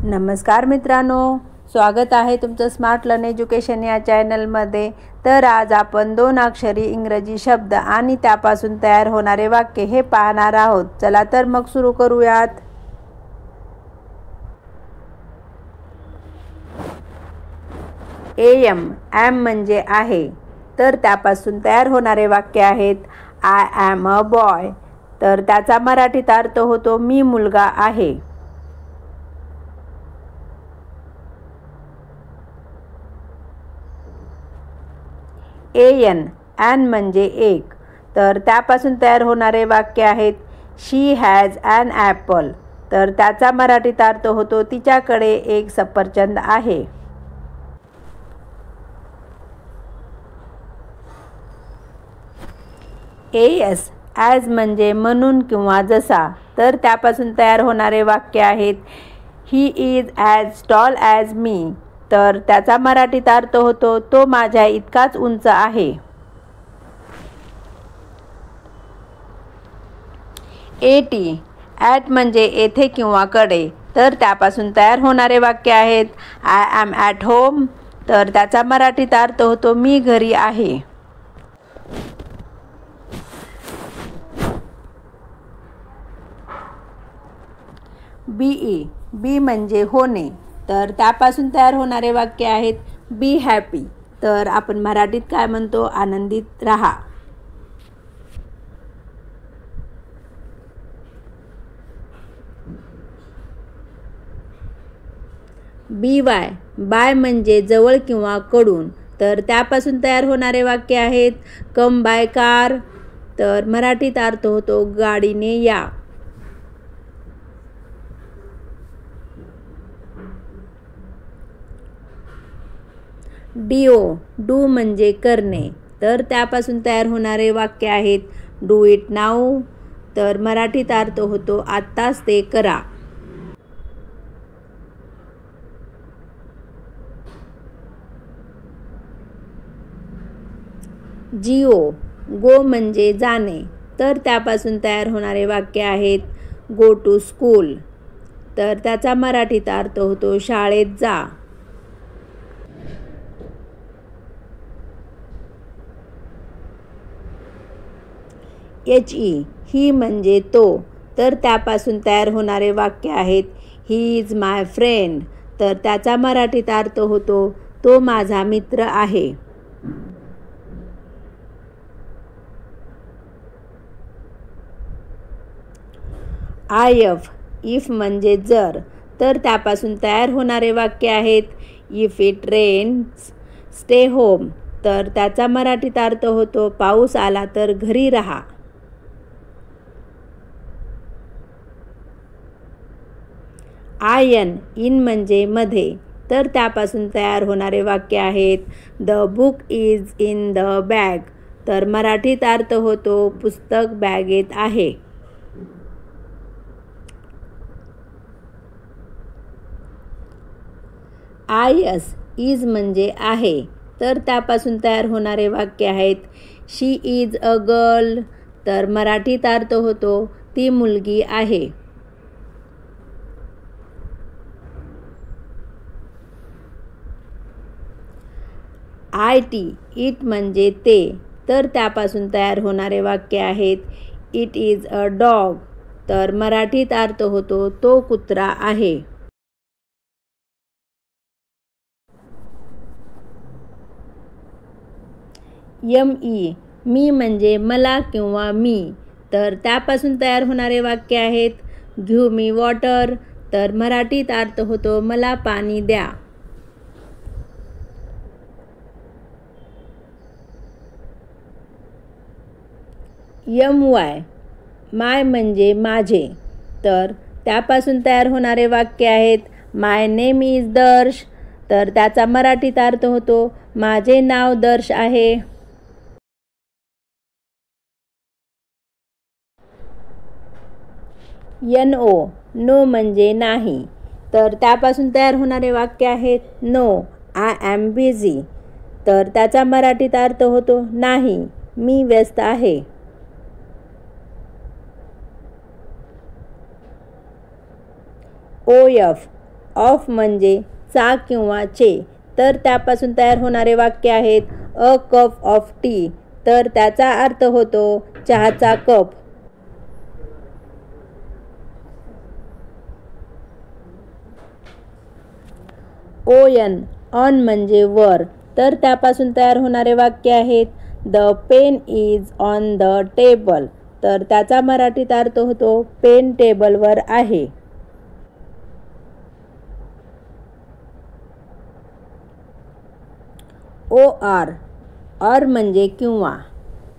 नमस्कार मित्रांनो, स्वागत आहे तुमचं स्मार्ट लर्न एज्युकेशन या चॅनलमध्ये। तर आज आपण 2 अक्षरी इंग्रजी शब्द आणि त्यापासून तयार होणारे वाक्य हे पाहणार आहोत। चला तर मग सुरू करूयात। एम म्हणजे आहे, तर त्यापासून तयार होणारे वाक्य आहेत आय एम अ बॉय, तर त्याचा मराठीत अर्थ होतो मी मुलगा आहे। एन म्हणजे एक, तर त्यापासून तयार होणारे वाक्य आहेत शी हॅज ॲन ॲपल, तर त्याचा मराठीत अर्थ होतो तिच्याकडे एक सफरचंद आहे। एस ॲज म्हणजे म्हणून किंवा जसा, तर त्यापासून तयार होणारे वाक्य आहेत he is as tall as me, तर त्याचा मराठीत अर्थ होतो तो माझ्या इतकाच उंच आहे। ॲट म्हणजे येथे किंवा कडे, तर त्यापासून तयार होणारे वाक्य आहेत आय ॲम ॲट होम, तर त्याचा मराठीत अर्थ होतो मी घरी आहे। बी म्हणजे होणे, तर त्यापासून तयार होणारे वाक्य आहेत बी हॅपी, तर आपण मराठीत काय म्हणतो आनंदित राहा। बाय म्हणजे जवळ किंवा कडून, तर त्यापासून तयार होणारे वाक्य आहेत कम बाय कार, तर मराठीत अर्थ होतो गाडीने या। डू म्हणजे करणे, तर त्यापासून तयार होणारे वाक्य आहेत डू इट नाऊ, तर मराठीत अर्थ होतो आत्ताच ते करा। गो म्हणजे जाणे, तर त्यापासून तयार होणारे वाक्य आहेत गो टू स्कूल, तर त्याचा मराठीत अर्थ होतो शाळेत जा। ही म्हणजे तो, तर त्यापासून तयार होणारे वाक्य आहेत ही इज माय फ्रेंड, तर त्याचा मराठीत अर्थ होतो तो माझा मित्र आहे। इफ म्हणजे जर, तर त्यापासून तयार होणारे वाक्य आहेत if it rains stay home, तर त्याचा मराठीत अर्थ होतो पाऊस आला तर घरी राहा। इन म्हणजे मध्ये, तर त्यापासून तयार होणारे वाक्य आहेत the book is in the bag, तर मराठीत अर्थ होतो पुस्तक बॅगेत आहे। इज म्हणजे आहे, तर त्यापासून तयार होणारे वाक्य आहेत शी इज अ गर्ल, तर मराठीत अर्थ होतो ती मुलगी आहे। इट म्हणजे ते, तर त्यापासून तयार होणारे वाक्य आहेत इट इज अ डॉग, तर मराठीत अर्थ होतो तो कुत्रा आहे। मी म्हणजे मला किंवा मी, तर त्यापासून तयार होणारे वाक्य आहेत गिव्ह मी वॉटर, तर मराठीत अर्थ होतो मला पाणी द्या। माय म्हणजे माझे, तर त्यापासून तयार होणारे वाक्य आहेत माय नेम इज दर्श, तर त्याचा मराठीत अर्थ होतो माझे नाव दर्श आहे। नो म्हणजे नाही, तर त्यापासून तयार होणारे वाक्य आहेत नो आय ॲम बिझी, तर त्याचा मराठीत अर्थ होतो नाही मी व्यस्त आहे। ऑफ म्हणजे चा किंवा चे, तर त्यापासून तयार होणारे वाक्य आहेत अ कप ऑफ टी, तर त्याचा अर्थ होतो चहाचा कप. ON ऑन म्हणजे वर, तर त्यापासून तयार होणारे वाक्य आहेत the pen is on the table, तर त्याचा मराठीत अर्थ होतो पेन टेबलवर आहे. OR ऑर म्हणजे किंवा,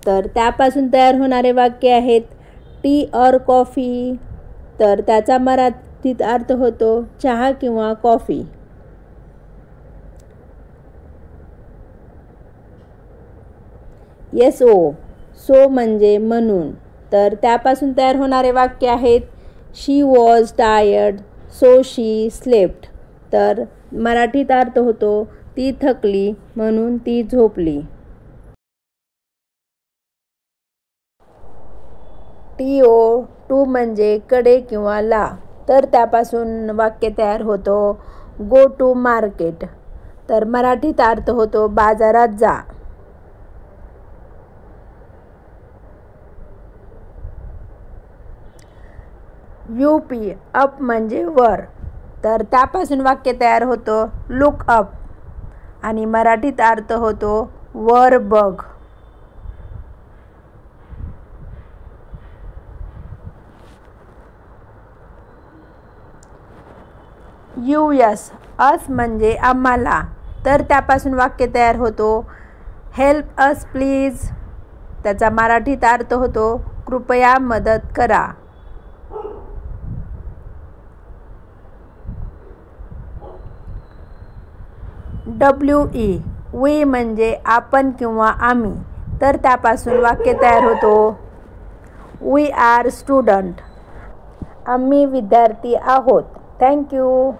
तर त्यापासून तयार होणारे वाक्य आहेत टी ऑर कॉफी, तर त्याचा मराठीत अर्थ होतो चहा किंवा कॉफी. SO सो म्हणजे म्हणून, तर त्यापासून तयार होणारे वाक्य आहेत she was tired so she slept, तर मराठीत अर्थ होतो ती थकली म्हणून ती झोपली. TO टू म्हणजे कडे किंवा ला, तर त्यापासून वाक्य तयार होतो गो टू मार्केट, तर मराठीत अर्थ होतो बाजारात जा. UP अप म्हणजे वर, तर त्यापासून वाक्य तयार होतो लुक अप आणि मराठीत अर्थ होतो वर बघ. US अस म्हणजे आम्हाला, तर त्यापासून वाक्य तयार होतो हेल्प अस प्लीज, त्याचा मराठीत अर्थ होतो कृपया मदत करा. WE वी म्हणजे आपण किंवा आम्ही, तर त्यापासून वाक्य तयार होतो वी आर स्टुडंट, आम्ही विद्यार्थी आहोत. थँक्यू.